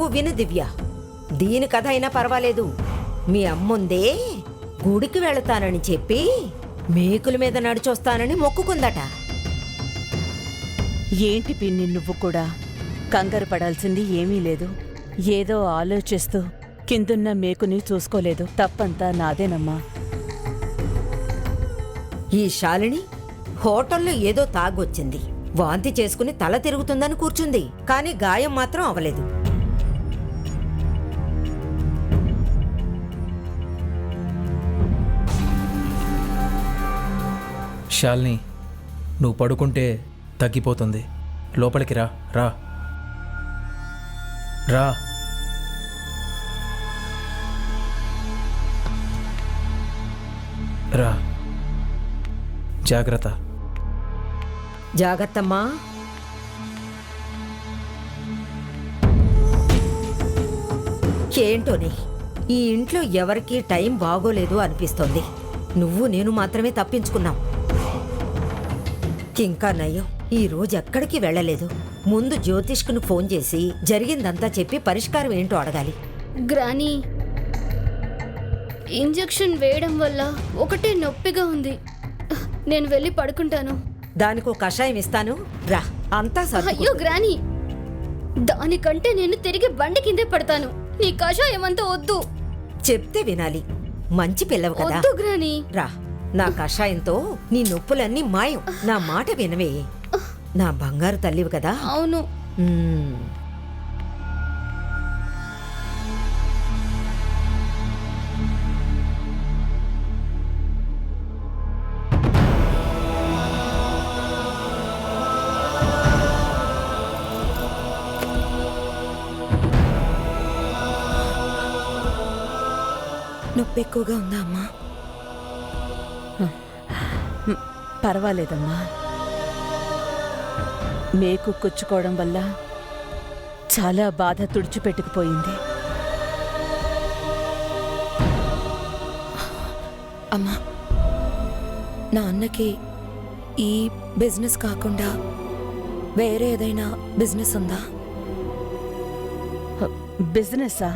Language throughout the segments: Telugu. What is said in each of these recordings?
నువ్వు విను దివ్య, దీని కథ అయినా పర్వాలేదు. మీ అమ్ముందే గుడికి వెళతానని చెప్పి మేకుల మీద నడిచొస్తానని మొక్కుకుందట. ఏంటి పిన్ని, నువ్వు కూడా కంగారు పడాల్సింది ఏమీ లేదు. ఏదో ఆలోచిస్తూ కిందున్న మేకుని చూసుకోలేదు. తప్పంతా నాదేనమ్మా. ఈ శాలిని హోటల్లో ఏదో తాగొచ్చింది, వాంతి చేసుకుని తల తిరుగుతుందని కూర్చుంది, కానీ గాయం మాత్రం అవలేదు. శాలిని, నువ్వు పడుకుంటే తగ్గిపోతుంది. లోపలికి రా రా రా. రా, జాగ్రత్త. జాగ్రత్తమ్మా. ఏంటోని ఈ ఇంట్లో ఎవరికీ టైం బాగోలేదు అనిపిస్తోంది. నువ్వు నేను మాత్రమే తప్పించుకున్నాం. ఇంకా నయ్యం, ఈ రోజు ఎక్కడికి వెళ్ళలేదు. ముందు జ్యోతిష్కును ఫోన్ చేసి జరిగిందంతా చెప్పి పరిష్కారం ఏంటో అడగాలి. గ్రానీ, ఇంజెక్షన్ వేయడం వల్ల ఒకటే నొప్పిగా ఉంది. నేను వెళ్ళి పడుకుంటాను. దానికో కషాయం ఇస్తాను, రా. అంతా సర్దుకో. అయ్యో గ్రానీ, దానికంటే నేను తిరిగి బండి కిందే పడతాను. నీ కషాయం అంతా వద్దు. చెప్తే వినాలి. మంచి పిల్లవు కదా. వద్దు గ్రానీ. రా, నా కషాయంతో నీ నొప్పులన్నీ మాయం. నా మాట వినవే. నా బంగారు తల్లివి కదా. అవును. నొప్పి ఎక్కువగా ఉందా అమ్మా? పర్వాలేదమ్మా. మేకు కుచ్చుకోవడం వల్ల చాలా బాధ తుడిచిపెట్టుకుపోయింది. అమ్మా, నా అన్నకి ఈ బిజినెస్ కాకుండా వేరే ఏదైనా బిజినెస్ ఉందా? బిజినెస్సా?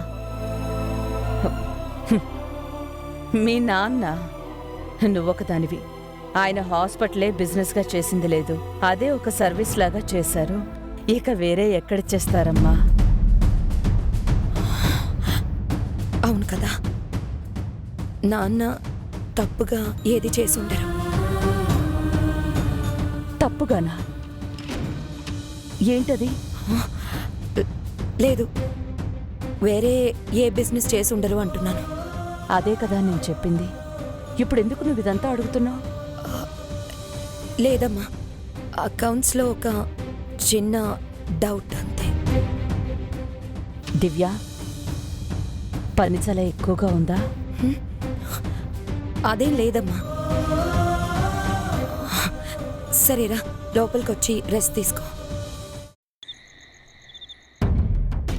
మీ నాన్న నువ్వొకదానివి. ఆయన హాస్పిటలే బిజినెస్గా చేసింది లేదు, అదే ఒక సర్వీస్ లాగా చేశారు. ఇక వేరే ఎక్కడ చేస్తారమ్మా? అవును కదా, నాన్న తప్పుగా ఏది చేసి ఉండరు. తప్పుగానా? ఏంటది? లేదు, వేరే ఏ బిజినెస్ చేసి ఉండరు అంటున్నాను. అదే కదా నేను చెప్పింది. ఇప్పుడు ఎందుకు నువ్వు ఇదంతా అడుగుతున్నావు? లేదమ్మా, అకౌంట్స్లో ఒక చిన్న డౌట్ అంతే. దివ్య, పని చాలా ఎక్కువగా ఉందా? అదేం లేదమ్మా. సరేరా, లోపలికి వచ్చి రెస్ట్ తీసుకో.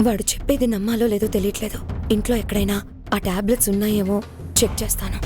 వాడు చెప్పేది నమ్మాలో లేదో తెలియట్లేదు. ఇంట్లో ఎక్కడైనా ఆ టాబ్లెట్స్ ఉన్నాయేమో చెక్ చేస్తాను.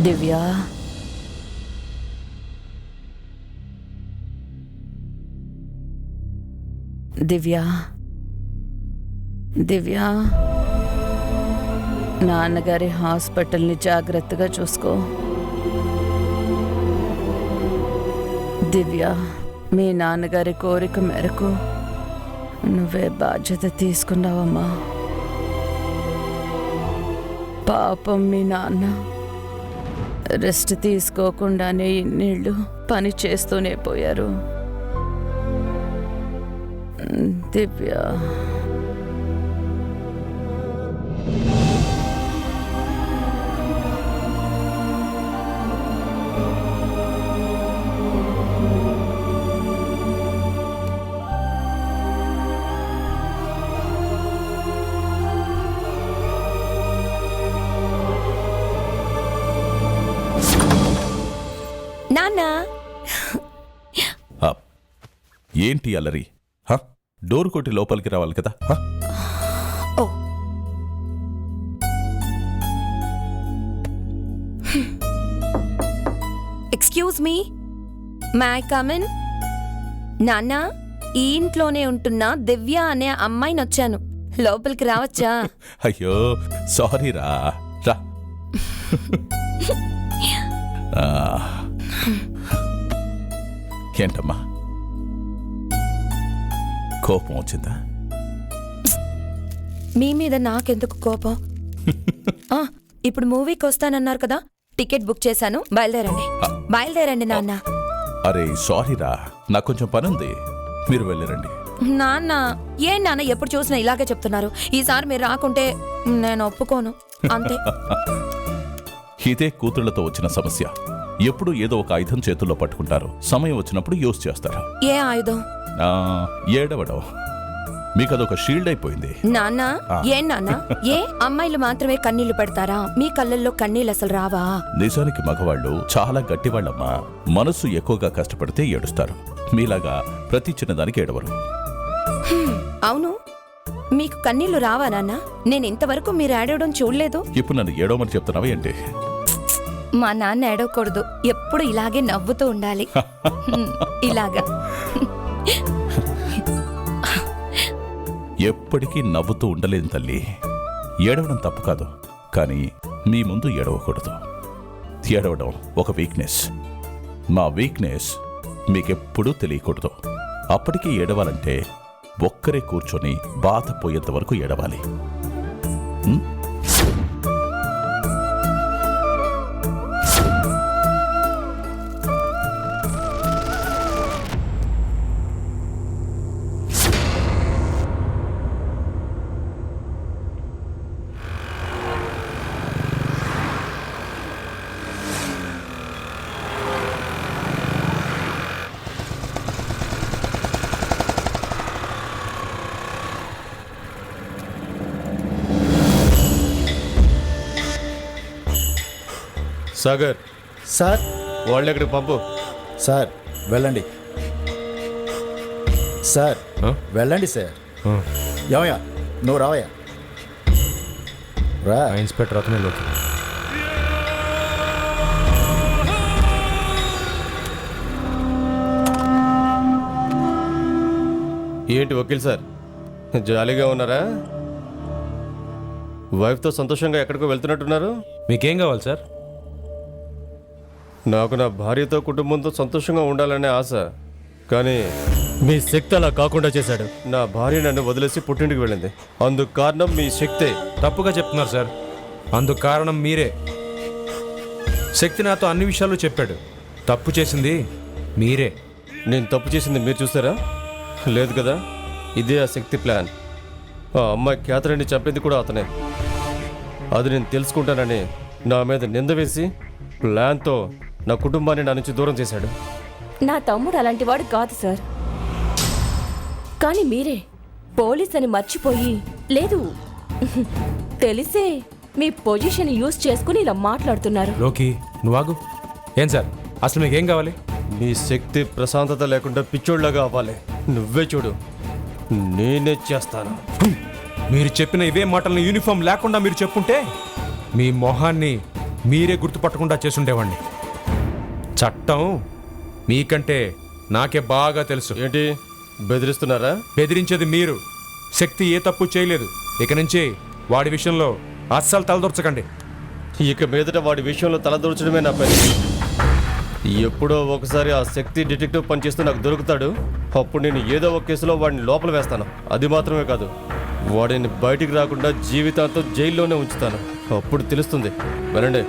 దివ్య, దివ్య, దివ్య, నాన్నగారి హాస్పిటల్ని జాగ్రత్తగా చూసుకో. దివ్య, మీ నాన్నగారి కోరిక మేరకు నువ్వే బాధ్యత తీసుకున్నావమ్మా. పాపం మీ నాన్న రెస్ట్ తీసుకోకుండానే ఇన్నేళ్ళు పని చేస్తూనే పోయారు. దివ్య, నాన్న ఆ, ఏంటి అల్లరి? హ? డోర్ కొట్టి లోపలికి రావాలి కదా. హ? Oh excuse me, may I come in? నాన్న, ఈ ఇంట్లోనే ఉంటున్న దివ్య అనే అమ్మాయిని వచ్చాను, లోపలికి రావచ్చా? అయ్యో సారీ రా. రా. ఆ, ఏంటమ్మా, కోపం వచ్చిందా? మీ మీద నాకెందుకు కోపం? ఆ, ఇప్పుడు మూవీకి వస్తానన్నారు కదా, టికెట్ బుక్ చేశాను, బయలుదేరండి. బయలుదేరండి నాన్న. అరే సారీ రా, నాకు కొంచెం పని ఉంది, మీరు వెళ్ళిరండి. నాన్న, ఏం నాన్న ఎప్పుడు చూసినా ఇలాగే చెప్తున్నారు? ఈసారి మీరు రాకుంటే నేను ఒప్పుకోను, అంతే. ఇదే కూతుళ్లతో వచ్చిన సమస్య. ఎప్పుడు ఏదో ఒక ఆయుధం చేతుల్లో పట్టుకుంటారు, సమయం వచ్చినప్పుడు యూజ్ చేస్తారు. ఏ ఆయుధం? ఆ, ఏడవడం. మీకు అదొక షీల్డ్ అయిపోయింది. నాన్న, ఏం నాన్న, ఏ అమ్మాయిలు మాత్రమే కన్నీళ్లు పెడతారా? మీ కళ్ళల్లో కన్నీళ్ళు అసలు రావా? నిజానికి మగవాళ్ళు చాలా గట్టివాళ్ళమ్మా. మనసు ఎక్కువగా కష్టపడితే ఏడుస్తారు, మీలాగా ప్రతి చిన్నదానికి ఏడవరు. అవును, మీకు కన్నీళ్లు రావా నాన్న? నేను ఇంతవరకు మీరు ఏడవడం చూడలేదు. ఇప్పుడు నన్ను ఏడవమని చెప్తున్నావా ఏంటి? మా నాన్న ఏడవకూడదు, ఎప్పుడు ఇలాగే నవ్వుతూ ఉండాలి. ఇలాగా. ఎప్పటికీ నవ్వుతూ ఉండలేదు తల్లి. ఏడవడం తప్పు కాదు, కానీ మీ ముందు ఏడవకూడదు. ఏడవడం ఒక వీక్నెస్. మా వీక్నెస్ మీకెప్పుడూ తెలియకూడదు. అప్పటికీ ఏడవాలంటే ఒక్కరే కూర్చొని బాధ పోయేంత వరకు ఏడవాలి. ఉం? సాగర్, సార్ వాళ్ళని ఎక్కడికి పంపు. సార్ వెళ్ళండి సార్, వెళ్ళండి సార్. ఏమయ్యా, నువ్వు రావయ్యా, రా. ఇన్స్పెక్టర్ అతనే లోకి. ఏంటి వకీల్ సార్, జాలీగా ఉన్నారా? వైఫ్తో సంతోషంగా ఎక్కడికో వెళ్తున్నట్టున్నారు. మీకేం కావాలి సార్? నాకు నా భార్యతో కుటుంబంతో సంతోషంగా ఉండాలనే ఆశ, కానీ మీ శక్తి అలా కాకుండా చేశాడు. నా భార్య నన్ను వదిలేసి పుట్టింటికి వెళ్ళింది, అందుకు కారణం మీ శక్తే. తప్పుగా చెప్తున్నారు సార్, అందుకు కారణం మీరే. శక్తి నాతో అన్ని విషయాలు చెప్పాడు, తప్పు చేసింది మీరే. నేను తప్పు చేసింది మీరు చూసారా? లేదు కదా. ఇదే ఆ శక్తి ప్లాన్. ఆ అమ్మాయి క్యాథరిన్ని చంపింది కూడా అతనే. అది నేను తెలుసుకుంటానని నా మీద నింద వేసి ప్లాన్తో నా కుటుంబాన్ని నా నుంచి దూరం చేశాడు. నా తమ్ముడు అలాంటివాడు కాదు సార్, కానీ మీరే పోలీస్ అని మర్చిపోయి, లేదు తెలిసే మీ పొజిషన్ యూజ్ చేసుకుని ఇలా మాట్లాడుతున్నారు. లోకి నువ్వాగు. ఏం సార్, అసలు మీకేం కావాలి? మీ శక్తి ప్రశాంతత లేకుండా పిచ్చోళ్ళగా అవ్వాలి. నువ్వే చూడు, నేనే చేస్తాను. మీరు చెప్పిన ఇవే మాటలను యూనిఫామ్ లేకుండా మీరు చెప్పుంటే మీ మొహాన్ని మీరే గుర్తుపట్టకుండా చేసుండేవాణ్ణి. చట్టం మీకంటే నాకే బాగా తెలుసు. ఏంటి బెదిరిస్తున్నారా? బెదిరించేది మీరు. శక్తి ఏ తప్పు చేయలేదు. ఇక నుంచి వాడి విషయంలో అస్సలు తలదొరచకండి. ఇక మీదట వాడి విషయంలో తలదూర్చడమే నా పని. ఎప్పుడో ఒకసారి ఆ శక్తి డిటెక్టివ్ పనిచేస్తూ నాకు దొరుకుతాడు. అప్పుడు నేను ఏదో ఒక కేసులో వాడిని లోపల వేస్తాను. అది మాత్రమే కాదు, వాడిని బయటికి రాకుండా జీవితాంతం జైల్లోనే ఉంచుతాను. అప్పుడు తెలుస్తుంది. వినండి.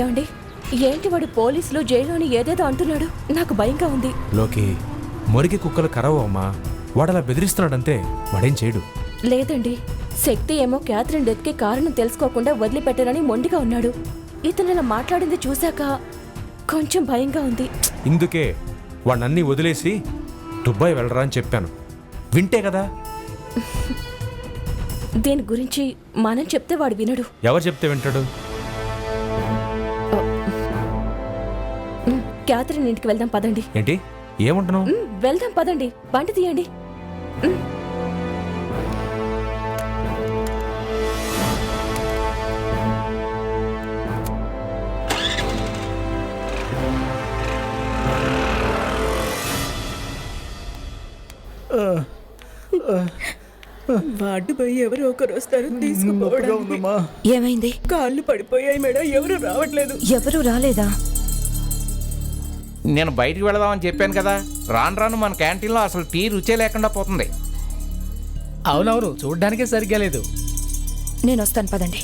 ఏమండి, ఏంటి వాడు పోలీసులు జైల్లోని ఏదేదో అంటున్నాడు? నాకు భయంగా ఉంది. లోకి మురికి కుక్కలు కరవు అమ్మా. వాడలా బెదిరిస్తున్నాడంతే, వాడేం చేయడు. లేదండి, శక్తి ఏమో క్యాథరిన్ డెత్కి కారణం తెలుసుకోకుండా వదిలిపెట్టరని మొండిగా ఉన్నాడు. ఇతను ఇలా మాట్లాడింది చూశాక కొంచెం భయంగా ఉంది. ఇందుకే వాడినన్నీ వదిలేసి దుబాయ్ వెళ్ళరా అని చెప్పాను. వింటే కదా. దీని గురించి మనం చెప్తే వాడు వినడు. ఎవరు చెప్తే వింటాడు? క్యాథరిన్ ఇంటికి వెళ్దాం పదండి. ఏంటి ఏమంటున్నావు? వెళ్దాం పదండి, బండి తీయండి. వార్డు పోయి ఎవరో ఒకరు వస్తారు తీసుకుపోవడానికి. ఏమైంది? కాళ్ళు పడిపోయాయి మేడం, ఎవరు రావట్లేదు. ఎవరు రాలేదా? నేను బయటికి వెళదామని చెప్పాను కదా. రాను రాను మన క్యాంటీన్లో అసలు టీ రుచే లేకుండా పోతుంది. అవునవును, చూడ్డానికే సరిగ్గా లేదు. నేను వస్తాను పదండి.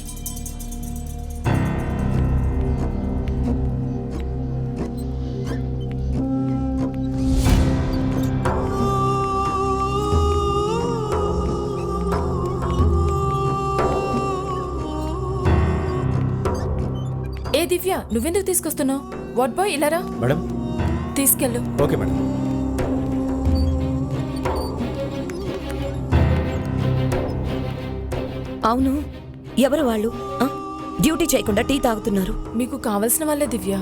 ఏ దివ్య, నువ్వెందుకు తీసుకొస్తున్నావు? వాట్ బాయ్, ఇలారా. మేడం తీసుకెళ్ళు. Okay madam. అవును, ఎవరు వాళ్ళు? డ్యూటీ చేయకుండా టీ తాగుతున్నారు. మీకు కావలసిన వాళ్ళే దివ్య.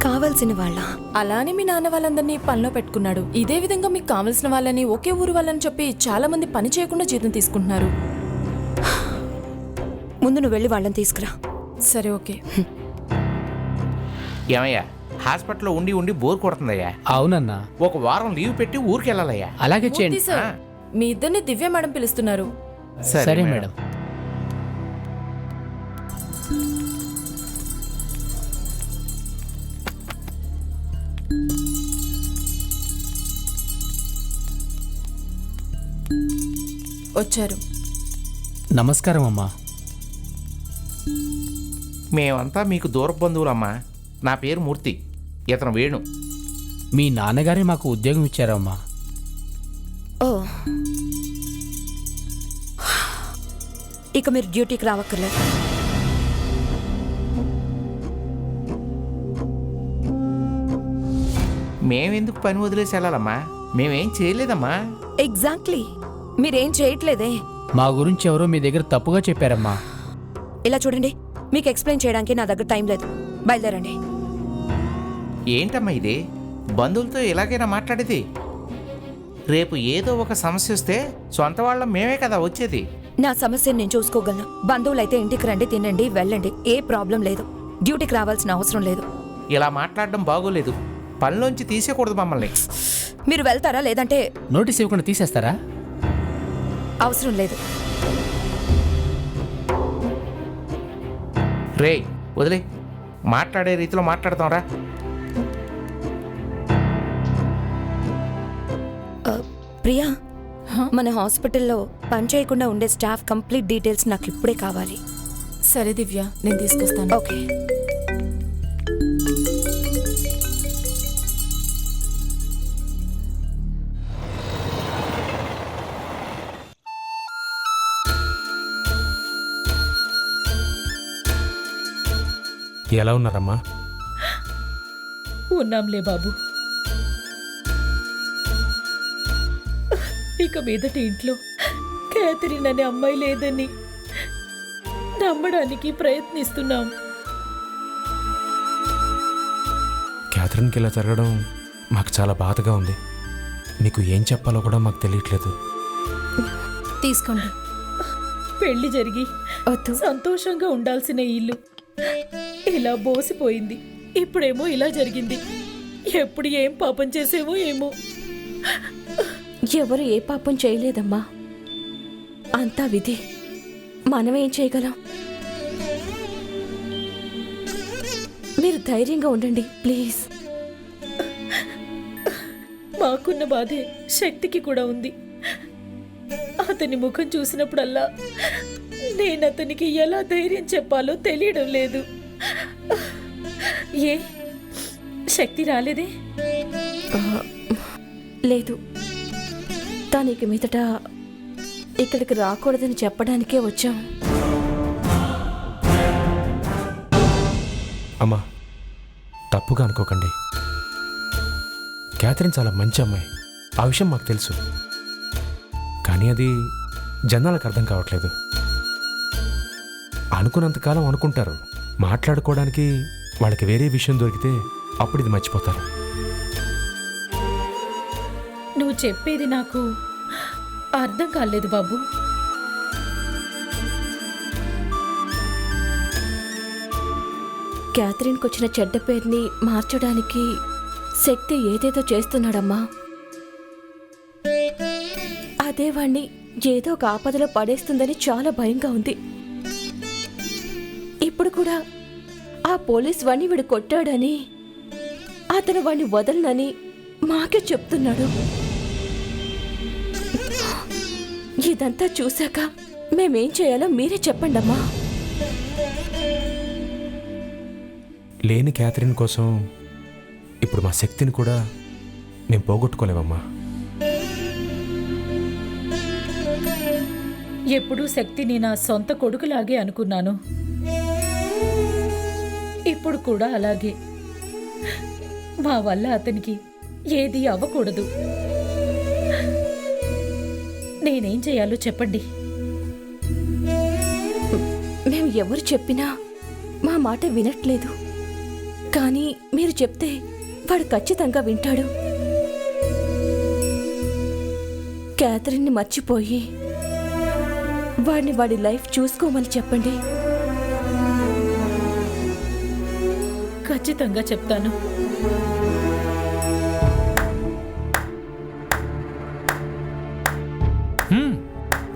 కావాల్సిన వాళ్ళ? అలానే మీ నాన్న వాళ్ళందరినీ పనిలో పెట్టుకున్నాడు. ఇదే విధంగా మీకు కావలసిన వాళ్ళని ఒకే ఊరు వాళ్ళని చెప్పి చాలా మంది పని చేయకుండా జీతం తీసుకుంటున్నారు. ముందు నువ్వు వెళ్ళి వాళ్ళని తీసుకురా. సరే, ఓకే. ఏమయ్యా, హాస్పిటల్లో ఉండి ఉండి బోర్ కొడుతుందయ్యా. అవునన్నా, ఒక వారం లీవ్ పెట్టి ఊరికి వెళ్ళాలయ్యా. అలాగే మూర్తి చేయండి. సార్, మీ ఇద్దరిని దివ్య మేడం పిలుస్తున్నారు. సరే మేడం. వచ్చారు. నమస్కారం అమ్మా. మేమంతా మీకు దూర బంధువులమ్మా. నా పేరు మూర్తి, ఇతను వేణు. మీ నాన్నగారే మాకు ఉద్యోగం ఇచ్చారమ్మా. ఓ, ఇక మీరు డ్యూటీకి రావక్కర్లేదు. మేమెందుకు పని వదిలేసి వెళ్ళాలమ్మా? మేమేం చేయలేదమ్మా. ఎగ్జాక్ట్లీ, మీరేం చేయట్లేదే. మా గురించి ఎవరో మీ దగ్గర తప్పుగా చెప్పారమ్మా. ఇలా చూడండి, మీకు ఎక్స్ప్లెయిన్ చేయడానికి నా దగ్గర టైం లేదు. బయలుదేరండి. ఏంటమ్మా ఇది? బంధువులతో ఎలాగైనా మాట్లాడేది? రేపు ఏదో ఒక సమస్య వస్తే సొంత వాళ్ళం మేమే కదా వచ్చేది. నా సమస్యను నేను చూసుకోగలను. బంధువులైతే ఇంటికి రండి, తినండి, వెళ్ళండి, ఏ ప్రాబ్లం లేదు. డ్యూటీకి రావాల్సిన అవసరం లేదు. ఇలా మాట్లాడడం బాగోలేదు. పనిలోంచి తీసేయకూడదు మమ్మల్ని. మీరు వెళ్తారా లేదంటే నోటీస్ ఇవ్వకుండా తీసేస్తారా? అవసరం లేదు. రే వదిలే, మాట్లాడే రీతిలో మాట్లాడతాం రా. ప్రియా, మన హాస్పిటల్లో పని చేయకుండా ఉండే స్టాఫ్ కంప్లీట్ డీటెయిల్స్ నాకు ఇప్పుడే కావాలి. సరే దివ్య, నేను తీసుకొస్తాను. ఓకే. ఎలా ఉన్నారమ్మా? ఉన్నాంలే బాబు. ఇక మీదటి ఇంట్లో క్యాథరిన్ అనే అమ్మాయి లేదని నమ్మడానికి ప్రయత్నిస్తున్నాం. క్యాథరిన్కి ఇలా జరగడం మాకు చాలా బాధగా ఉంది. మీకు ఏం చెప్పాలో కూడా మాకు తెలియట్లేదు. తీసుకోండి. పెళ్లి జరిగి సంతోషంగా ఉండాల్సిన ఇల్లు ఇలా బోసిపోయింది. ఇప్పుడేమో ఇలా జరిగింది. ఎప్పుడు ఏం పాపం చేసేవో ఏమో. ఎవరు ఏ పాపం చేయలేదమ్మా, అంతా విధి. మనమేం చేయగలం? మీరు ధైర్యంగా ఉండండి ప్లీజ్. మాకున్న బాధే శక్తికి కూడా ఉంది. అతని ముఖం చూసినప్పుడల్లా నేను అతనికి ఎలా ధైర్యం చెప్పాలో తెలియడం లేదు. ఏ శక్తి రాలేదే? లేదు, తనకి మీదట ఇక్కడికి రాకూడదని చెప్పడానికే వచ్చాం. అమ్మా, తప్పుగా అనుకోకండి. క్యాథరిన్ చాలా మంచి అమ్మాయి, ఆ విషయం మాకు తెలుసు. కానీ అది జనాలకు అర్థం కావట్లేదు. అనుకున్నంతకాలం అనుకుంటారు, మాట్లాడుకోవడానికి వాళ్ళకి వేరే విషయం దొరికితే అప్పుడు ఇది మర్చిపోతారు. నువ్వు చెప్పేది నాకు అర్థం కాలేదు బాబు. క్యాథరిన్కి వచ్చిన చెడ్డ పేరుని మార్చడానికి శక్తి ఏదేదో చేస్తున్నాడమ్మా. అదే వాణ్ణి ఏదో ఒక ఆపదలో పడేస్తుందని చాలా భయంగా ఉంది. ఇప్పుడు కూడా ఆ పోలీస్ వాణ్ణి వీడు కొట్టాడని, అతను వాణ్ణి వదలనని మాకే చెప్తున్నాడు. ఇదంతా చూశాక మేమేం చేయాలో మీరే చెప్పండమ్మా. లేని క్యాథరిన్ కోసం ఇప్పుడు మా శక్తిని కూడా మేము పోగొట్టుకోలేమమ్మా. ఎప్పుడూ శక్తిని నా సొంత కొడుకులాగే అనుకున్నాను. ఇప్పుడు కూడా అలాగే. మా వల్ల అతనికి ఏది అవ్వకూడదు. నేనేం చేయాలో చెప్పండి. మేము ఎవరు చెప్పినా మా మాట వినట్లేదు. కానీ మీరు చెప్తే వాడు ఖచ్చితంగా వింటాడు. క్యాథరిన్ని మర్చిపోయి వాడిని వాడి లైఫ్ చూసుకోమని చెప్పండి. ఖచ్చితంగా చెప్తాను.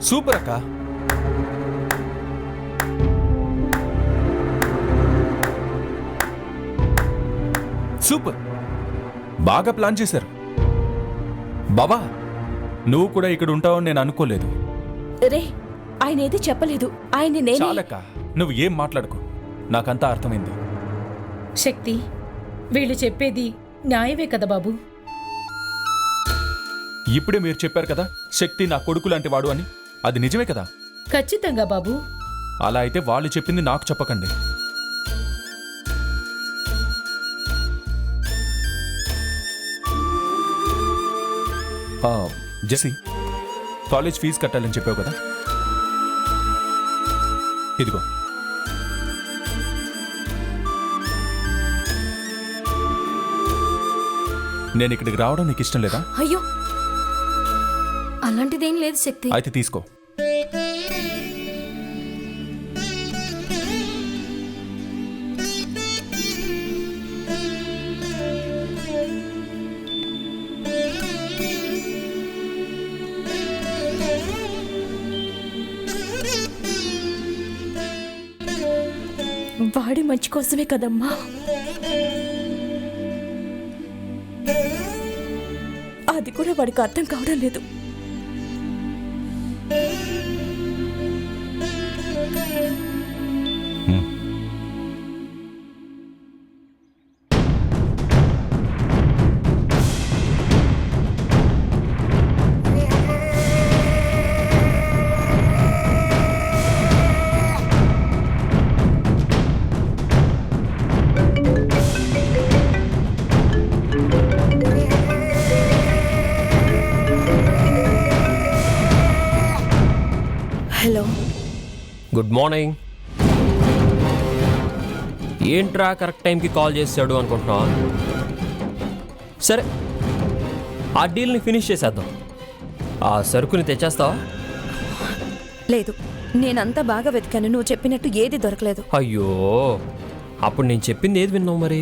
సూపర్ అక్క. సూపర్, బాగా ప్లాన్ చేశారు. బాబా, నువ్వు కూడా ఇక్కడ ఉంటావని నేను అనుకోలేదు. రే, ఆయన ఏది చెప్పలేదు. ఆయన చాలక్క, నువ్వు ఏం మాట్లాడుకో, నాకంతా అర్థమైంది. శక్తి, వీళ్ళు చెప్పేది న్యాయమే కదా బాబు? ఇప్పుడే మీరు చెప్పారు కదా శక్తి నా కొడుకు లాంటి వాడు అని. అది నిజమే కదా? ఖచ్చితంగా బాబు. అలా అయితే వాళ్ళు చెప్పింది నాకు చెప్పకండి. జెసి, కాలేజ్ ఫీజు కట్టాలని చెప్పావు కదా, ఇదిగో. నేను ఇక్కడికి రావడం నీకు ఇష్టం లేదా? అయ్యో, అలాంటిదేం లేదు శక్తి. అయితే తీసుకో. వాడి మంచి కోసమే కదమ్మా. అది కూడా వాడికి అర్థం కావడం లేదు. Good morning. ఏంట్రా కరెక్ట్ టైంకి కాల్ చేసాడు అనుకుంటున్నావా? సరే, ఆ డీల్ని ఫినిష్ చేసేద్దాం. ఆ సరుకుని తెచ్చేస్తావా? లేదు, నేనంతా బాగా వెతికాను, నువ్వు చెప్పినట్టు ఏది దొరకలేదు. అయ్యో, అప్పుడు నేను చెప్పింది ఏది విన్నావు మరి?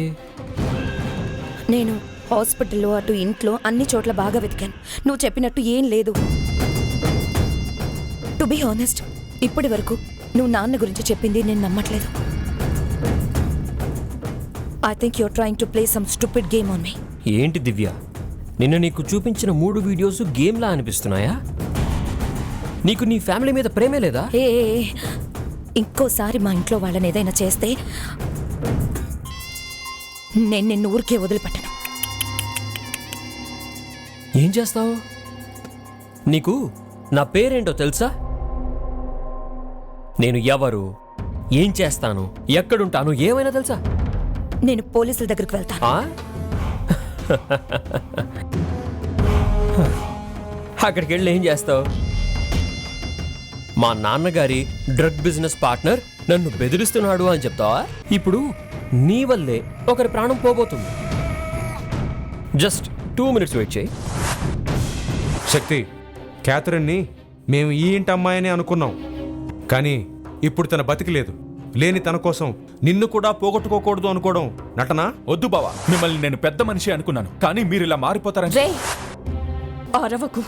నేను హాస్పిటల్లో అటు ఇంట్లో అన్ని చోట్ల బాగా వెతికాను, నువ్వు చెప్పినట్టు ఏం లేదు. టు బీ ఆనెస్ట్, ఇప్పటి వరకు నువ్వు నాన్న గురించి చెప్పింది నేను నమ్మట్లేదు. I think you're trying to play some stupid game on me. ఏంటి దివ్య, నిన్న నీకు చూపించిన 3 వీడియోస్ గేమ్లా అనిపిస్తున్నాయా? నీకు నీ ఫ్యామిలీ మీద ప్రేమే లేదా? ఏ ఇంకోసారి మా ఇంట్లో వాళ్ళని ఏదైనా చేస్తే నేను నిన్ను ఊరికే వదిలిపెట్టను. ఏం చేస్తావు? నీకు నా పేరేంటో తెలుసా? నేను ఎవరు, ఏం చేస్తాను, ఎక్కడుంటాను ఏమైనా తెలుసా? నేను పోలీసుల దగ్గరికి వెళ్తాను. అక్కడికి వెళ్ళి ఏం చేస్తావు? మా నాన్నగారి డ్రగ్ బిజినెస్ పార్ట్నర్ నన్ను బెదిరిస్తున్నాడు అని చెప్తావా? ఇప్పుడు నీ వల్లే ఒకరి ప్రాణం పోబోతుంది. జస్ట్ 2 minutes వెయిట్ చేయి. శక్తి, క్యాథరిన్ని మేము ఈ ఇంటి అమ్మాయిని అనుకున్నాం, కానీ ఇప్పుడు తన బతికిలేదు. లేని తన కోసం నిన్ను కూడా పోగొట్టుకోకూడదు అనుకోవడం నటనా? వద్దు బావా, మిమ్మల్ని నేను పెద్ద మనిషి అనుకున్నాను, కానీ మీరు ఇలా మారిపోతారని. రే, అరవకు.